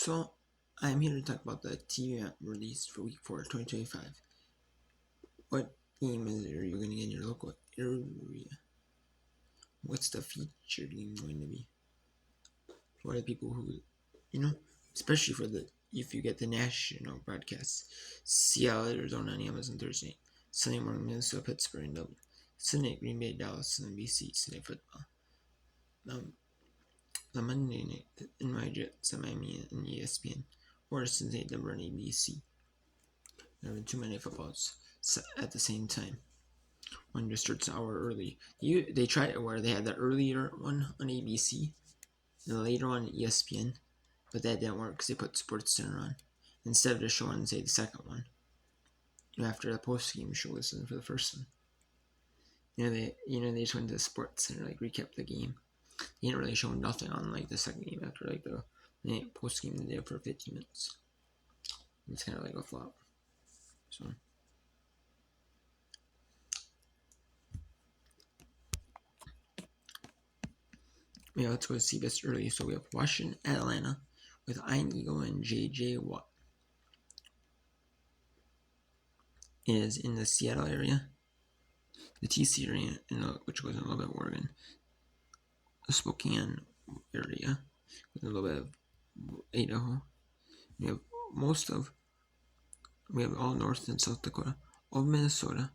So, I'm here to talk about the TV map released for Week 4, 2025. What game are you going to get in your local area? What's the featured game going to be? For the people who, especially if you get the national broadcasts, Seattle, Arizona on Amazon Thursday, Sunday morning, Minnesota, Pittsburgh, and Dublin, Sunday, Green Bay, Dallas, and BC, Sunday football. The Monday night in my Jets, Miami, and ESPN, or Sunday, Denver, and ABC. There are too many footballs at the same time. One just starts an hour early. They tried it where they had the earlier one on ABC and the later one on ESPN, but that didn't work because they put Sports Center on instead of just showing, say, the second one. After the post game show, listen for the first one. They just went to the Sports Center, recap the game. They didn't really show nothing on the second game after the post game they did for 15 minutes. It's kind of like a flop. So. Yeah, let's go to CBS early. So we have Washington, Atlanta, with Ian Eagle and J.J. Watt. It is in the Seattle area, the TC area, which goes in a little bit of Oregon, the Spokane area, with a little bit of Idaho. We have all North and South Dakota, all of Minnesota,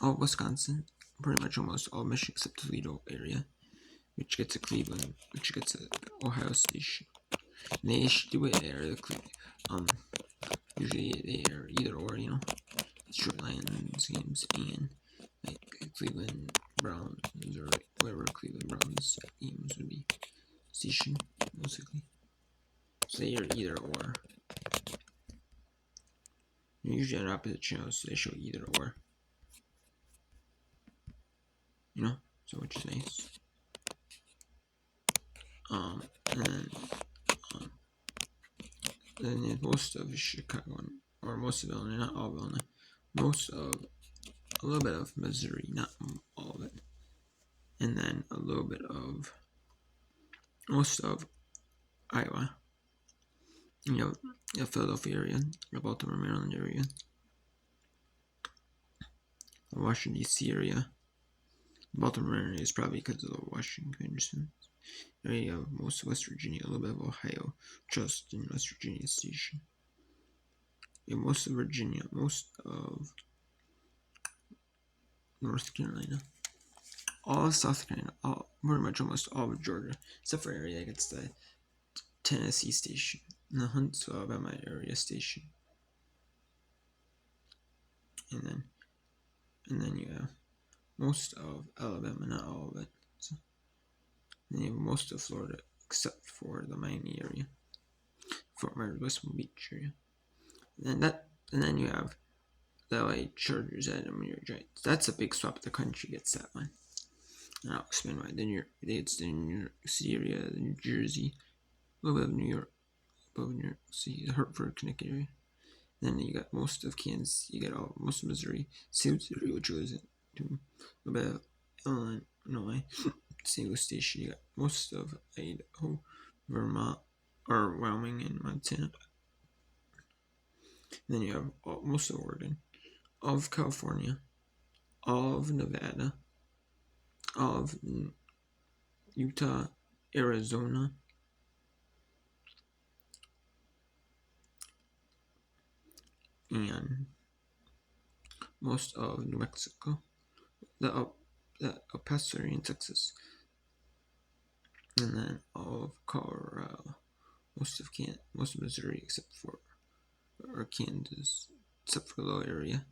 all of Wisconsin, pretty much almost all of Michigan except Toledo area, which gets a Cleveland, which gets a Ohio Station. And they do it there. Usually they are either or, Detroit Lions games and Cleveland Browns or whatever Cleveland Browns games would be station mostly. So they are either or. They're usually on opposite channels, so they show either or. So which is nice. And then most of Chicago, or most of Illinois, not all of Illinois, most of a little bit of Missouri, not all of it, and then a little bit of most of Iowa, the Philadelphia area, the Baltimore, Maryland area, the Washington, D.C. area. Baltimore area is probably because of the Washington Commanders. Area of most of West Virginia, a little bit of Ohio, just in West Virginia station. Most of Virginia, most of North Carolina, all of South Carolina, pretty much almost all of Georgia, except for area that gets the Tennessee station, and the Huntsville, Alabama area station. And then you have most of Alabama, not all of it. So, then you have most of Florida, except for the Miami area, Fort Myers, West Palm Beach area. And then you have the LA Chargers at the New York Giants. That's a big swap. The country gets that one. And I'll explain why. It's the New York City area, the New Jersey, a little bit of New York, above New York City, the Hartford, Connecticut area. Then you got most of Kansas, you got most of Missouri, St. Louis, which goes into a little bit of Illinois, St. Louis Station. You got most of Idaho, Vermont, or Wyoming, and Montana. And then you have most of Oregon, all of California, all of Nevada, all of Utah, Arizona, and most of New Mexico, the El Paso area in Texas, and then all of Colorado, most of Missouri except for Kansas, except for the little area.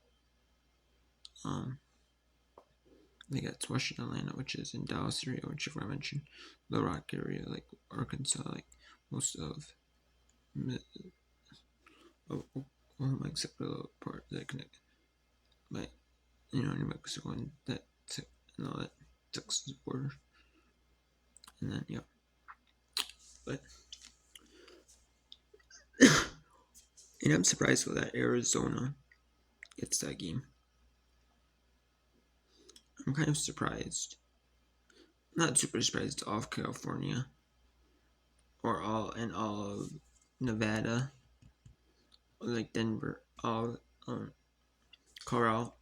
They got Washington, Atlanta, which is in Dallas area, which I mentioned, the Rock area, like Arkansas, like most of Oklahoma, except for the little part that connect, like New Mexico and all that Texas border, and then but and I'm surprised that Arizona gets that game. I'm kind of surprised. Not super surprised. All of California, or all of Nevada, like Denver, all Colorado,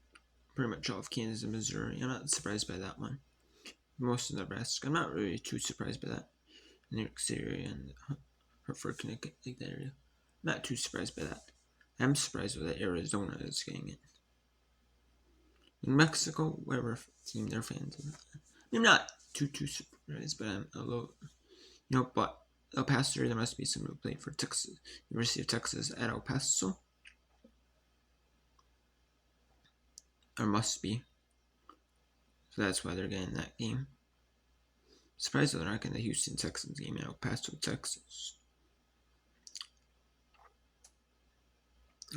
pretty much all of Kansas and Missouri. I'm not surprised by that one. Most of Nebraska, I'm not really too surprised by that. New York City area and Hartford, Connecticut, like that area. I'm not too surprised by that. I'm surprised that Arizona is getting it. In Mexico, whatever team they're fans of. I'm not too surprised, but I'm a little, but El Paso, there must be someone who played for Texas, University of Texas at El Paso. There must be. So that's why they're getting that game. Surprised they're not getting the Houston Texans game in El Paso, Texas.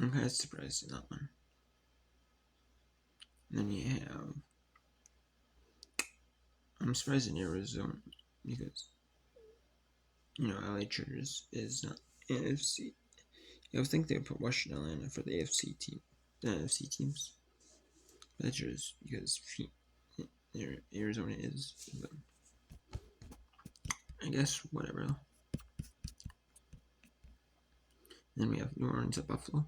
I'm kind of surprised in that one. And then you have, I'm surprised in Arizona because, LA Chargers is not NFC. I would think they would put Washington Atlanta for the AFC team, the NFC teams. That's just because Arizona is, but I guess whatever. Then we have New Orleans at Buffalo,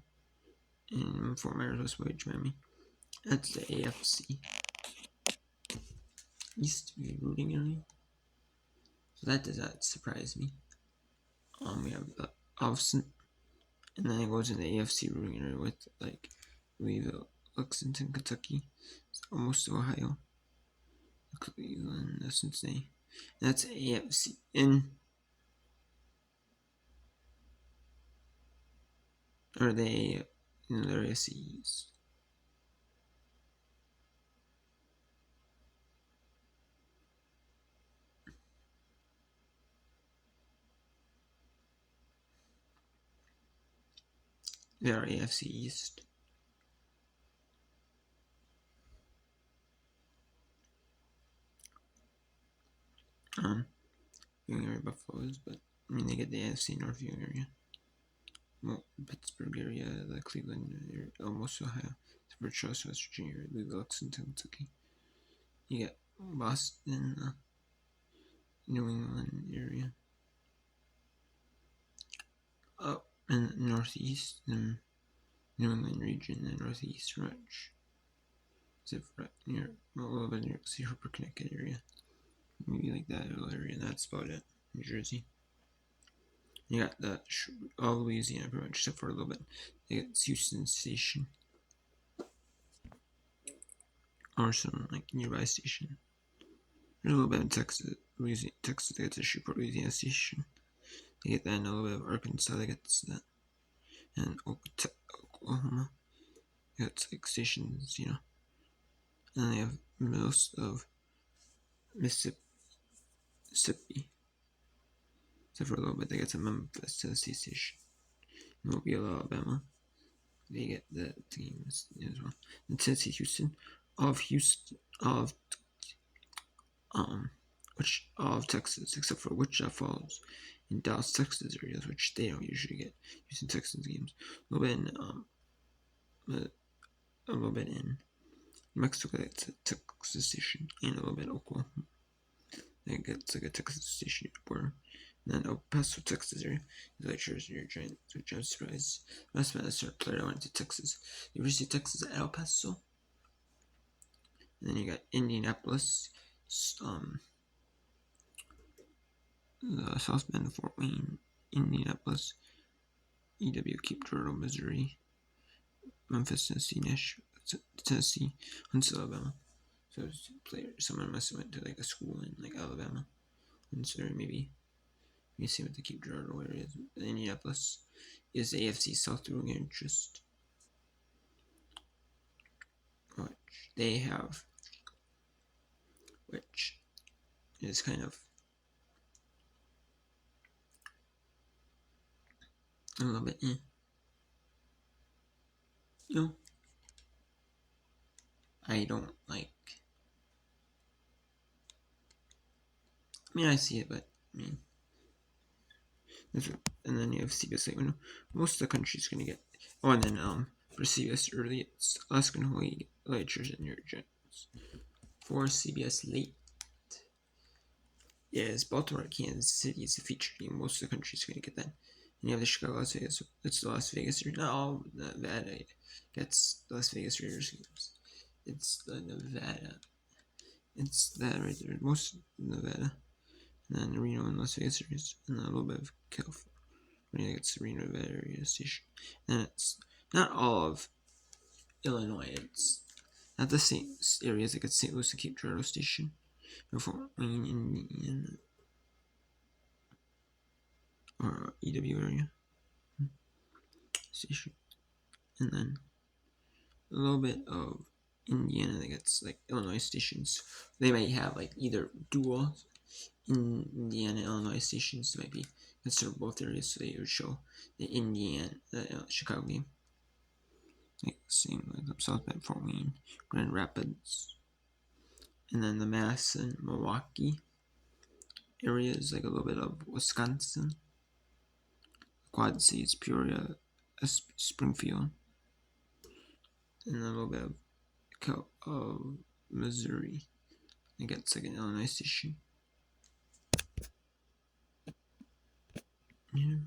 and Fort Myers, West Wage, Miami. That's the AFC East rooting area. So that does not surprise me. We have the Austin, and then it goes in the AFC rooting area with Louisville, Lexington, Kentucky, almost Ohio, Cleveland, Cincinnati. That's AFC. Are they in their AFC East? They are AFC East. Viewing area Buffaloes, but they get the AFC North viewing area. Well, Pittsburgh area, the Cleveland area, almost Ohio, Charles, West Virginia, Louisville, Lexington, Kentucky. You get Boston, New England area. Up in the Northeast, and New England region, and Northeast Ridge. Except for near a little bit near the Hartford, Connecticut area. Maybe like that little area, and that's about it. New Jersey. You got all Louisiana pretty much, except for a little bit. You got Houston Station. Or some nearby station. There's a little bit of Texas, Louisiana, Texas, they get to Shreveport, Louisiana Station. They get that, and a little bit of Arkansas, they get that. And Oklahoma, they got stations, And then they have most of Mississippi. Except for a little bit, they get some Memphis, Tennessee Station. Mobile, Alabama. They get the teams as well. And Tennessee, Houston, of Texas, except for Wichita Falls and Dallas, Texas areas, which they don't usually get Houston Texans games. A little bit in Mexico, that's a Texas station, and a little bit Oklahoma. It gets a Texas station border. And then El Paso, Texas area is like Jersey or Giants, which I'm surprised. Last time I started playing, I went to Texas, University of Texas at El Paso. And then you got Indianapolis, the South Bend, Fort Wayne, Indianapolis, EW, Cape Girardeau, Missouri, Memphis, Tennessee, Nashville, Tennessee, Huntsville, Alabama. So someone must have went to a school in Alabama, and so maybe let me see what the Cape Girardeau area is. Indianapolis is AFC South doing interest, which they have, which is kind of a little bit, I don't like. I see it, but and then you have CBS like most of the country's gonna get. Oh, and then for CBS early, it's Alaska and Hawaii, Lighters, and New York Giants. For CBS late, yes, Baltimore, Kansas City is a feature game. Most of the country's gonna get that. And you have the Chicago Las Vegas. It's the Las Vegas Raiders. Not all Nevada gets the Las Vegas Raiders games. It's the Nevada. It's that right there. Most Nevada. And then Reno and Las Vegas Raiders. And then a little bit of California gets the Reno Nevada area station. And it's not all of Illinois. It's not the same areas like St. Louis and Cape Girardeau Station. Fort Wayne, Indiana. Or EW area station. And then a little bit of Indiana that gets like Illinois stations. They might have like either dual Indiana Illinois stations. Might be considered both areas, so they would show the Chicago game. Like same like South Bend, Fort Wayne, Grand Rapids, and then the Mass and Milwaukee areas, like a little bit of Wisconsin, Quad Cities, Peoria, Springfield, and a little bit of Missouri. I gets like an Illinois station. Yeah.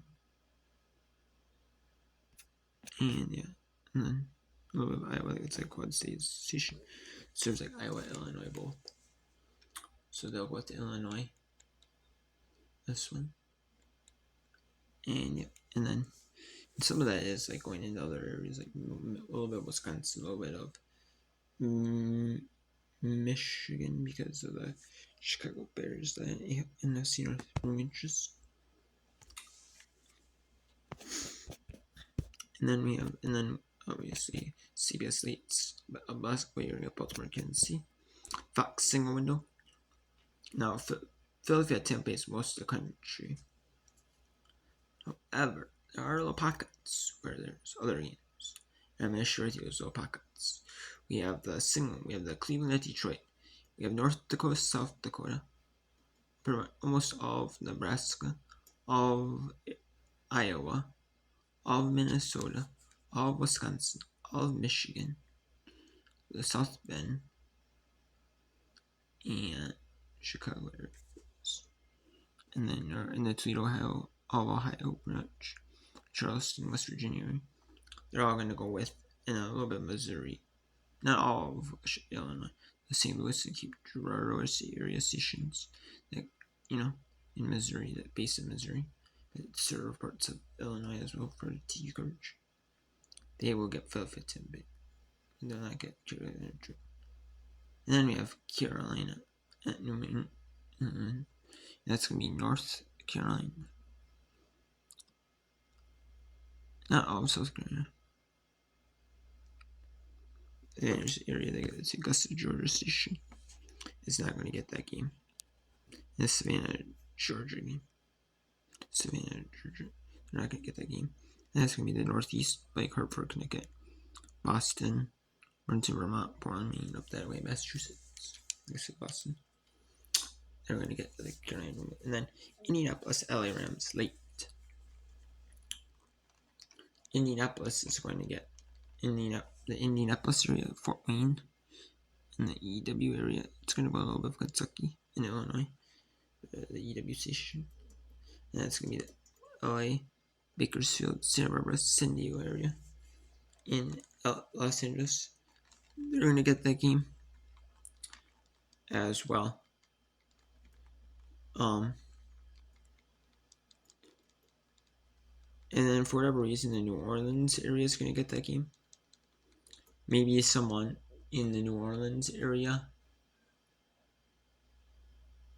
And yeah. And then a little bit of Iowa, it's like Quad Cities station. It serves like Iowa, Illinois both. So they'll go to Illinois. This one. And yeah. And then some of that is like going into other areas, like a little bit of Wisconsin, a little bit of Michigan because of the Chicago Bears that NFC North interest. And then obviously CBS Late's a basketball area, Baltimore, Kansas City. Fox single window. Now Philadelphia, Tampa is most of the country. However, there are little pockets where there's other games. And I'm going to share with you those little pockets. We have the Cleveland at Detroit. We have North Dakota, South Dakota. Pretty much almost all of Nebraska. All of Iowa. All of Minnesota. All of Wisconsin. All of Michigan. The South Bend. And Chicago areas. And then in the Toledo, Ohio, all Ohio, Branch, Charleston, West Virginia. They're all going to go with, and a little bit of Missouri. Not all of Illinois. The St. Louis and Cape Girardeau area stations that, in Missouri, that base in Missouri, that serve parts of Illinois as well for TV coverage. They will get Philadelphia Tidbit. They'll not get Carolina. And then we have Carolina at New England. That's going to be North Carolina. Not all of South Carolina. And there's an area that gets Augusta, Georgia station. It's not going to get that game. The Savannah, Georgia game. Savannah, Georgia. They're not going to get that game. And that's going to be the Northeast, like Hartford, Connecticut, Boston, Burlington, Vermont, Portland, Maine, up that way, Massachusetts. I said Boston. They're going to get the Carolina. And then Indianapolis, LA Rams, late. Indianapolis is going to get the Indianapolis area, Fort Wayne, and the EW area. It's going to go a little bit of Kentucky and Illinois, the EW station. And that's going to be the LA, Bakersfield, Santa Barbara, San Diego area. In Los Angeles, they're going to get that game as well. And then for whatever reason, the New Orleans area is going to get that game. Maybe someone in the New Orleans area,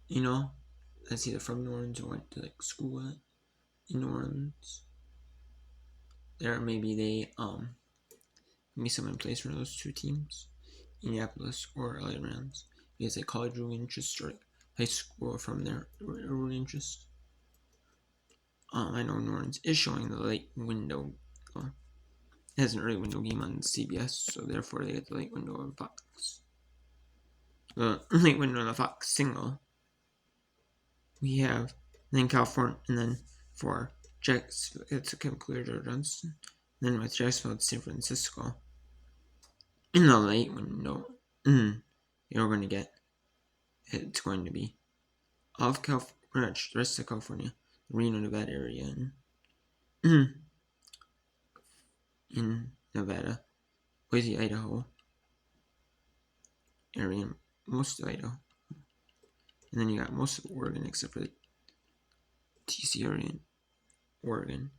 that's either from New Orleans or went to like school in New Orleans. There, maybe someone plays for those two teams, Indianapolis or LA Rams, because they college rule interest or like high school from their rule interest. I know New Orleans is showing the late window. It has an early window game on CBS, so therefore they get the late window on Fox. The late window on the Fox single. We have then California, and then for Jacksonville, it's a Kevin Clear, Johnson. And then with Jacksonville, it's San Francisco. In the late window, you're going to get, it's going to be off California, the rest of California, the Reno, Nevada area, and in Nevada, Boise, Idaho area, most of Idaho, and then you got most of Oregon except for the TC area in Oregon.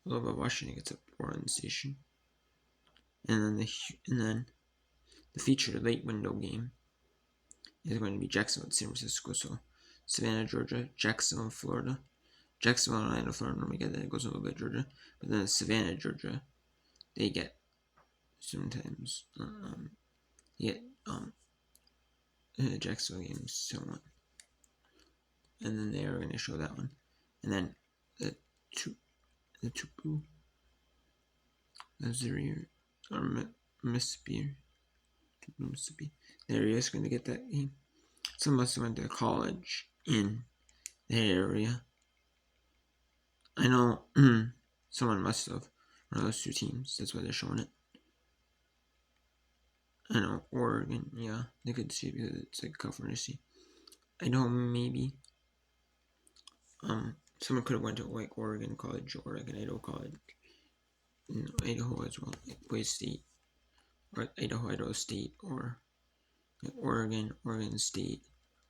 A little bit of Washington gets up to Oregon Station, and then the featured late window game is going to be Jacksonville at San Francisco. So Savannah, Georgia, Jacksonville, Florida. Jacksonville and Orlando, Florida normally get that. It goes a little bit Georgia, but then Savannah, Georgia, they get sometimes you get Jacksonville games somewhat, and then they are going to show that one, and then the Tupu, Missouri or Mississippi, Mississippi. There he is going to get that game. Some of us went to college in the area. I know someone must have one of those two teams. That's why they're showing it. I know Oregon, yeah, they could see it because it's like California. See, I know maybe someone could have went to like Oregon College or like an Idaho College, Idaho as well, like Boise State, or Idaho State, or like Oregon State,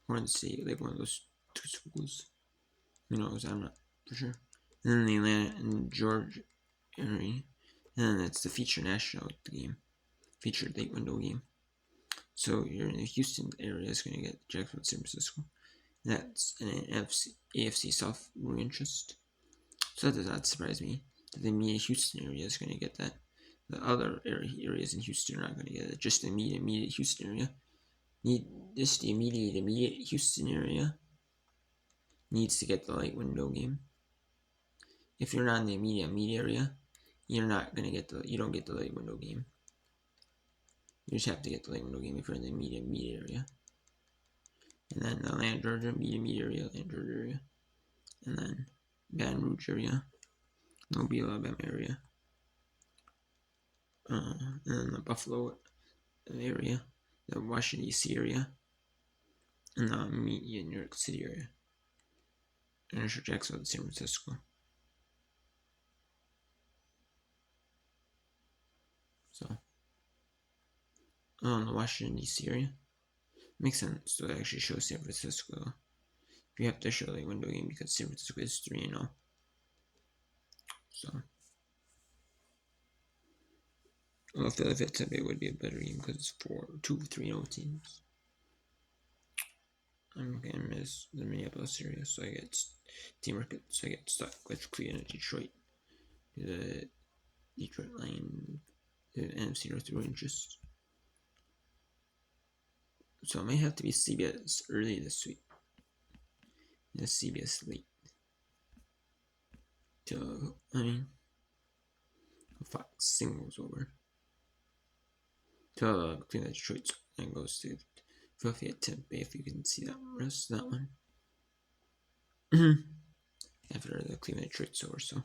like one of those two schools. Who knows? I'm not for sure. And then the Atlanta and Georgia area, and then it's the featured national game, featured late window game. So you're in the Houston area is going to get Jacksonville, San Francisco. That's an AFC South blue interest. So that does not surprise me. The immediate Houston area is going to get that. The other areas in Houston are not going to get it. Just the immediate Houston area. Just the immediate Houston area needs to get the light window game. If you're not in the immediate area, you're not going to get you don't get the light window game. You just have to get the light window game if you're in the immediate area. And then the Atlanta, Georgia, immediate area, Atlanta, Georgia area. And then Baton Rouge area, Mobile, Alabama area. And then the Buffalo area, the Washington, D.C. area, and the immediate New York City area. And Jacksonville, San Francisco. So, the Washington, D.C. area. Makes sense to actually show San Francisco. You have to show the window game because San Francisco is 3-0. So, well, Philadelphia Tampa would be a better game because it's 2-3-0 teams. I'm gonna miss the Minneapolis area, so I get teamwork. So I get stuck with Cleveland and Detroit. The Detroit line, the NFC North through interest. So it might have to be CBS early this week. The CBS late. Fox singles over. To Cleveland Detroit and goes to Philadelphia Tampa, if you can see that rest that one. After the Cleveland Detroit's over, so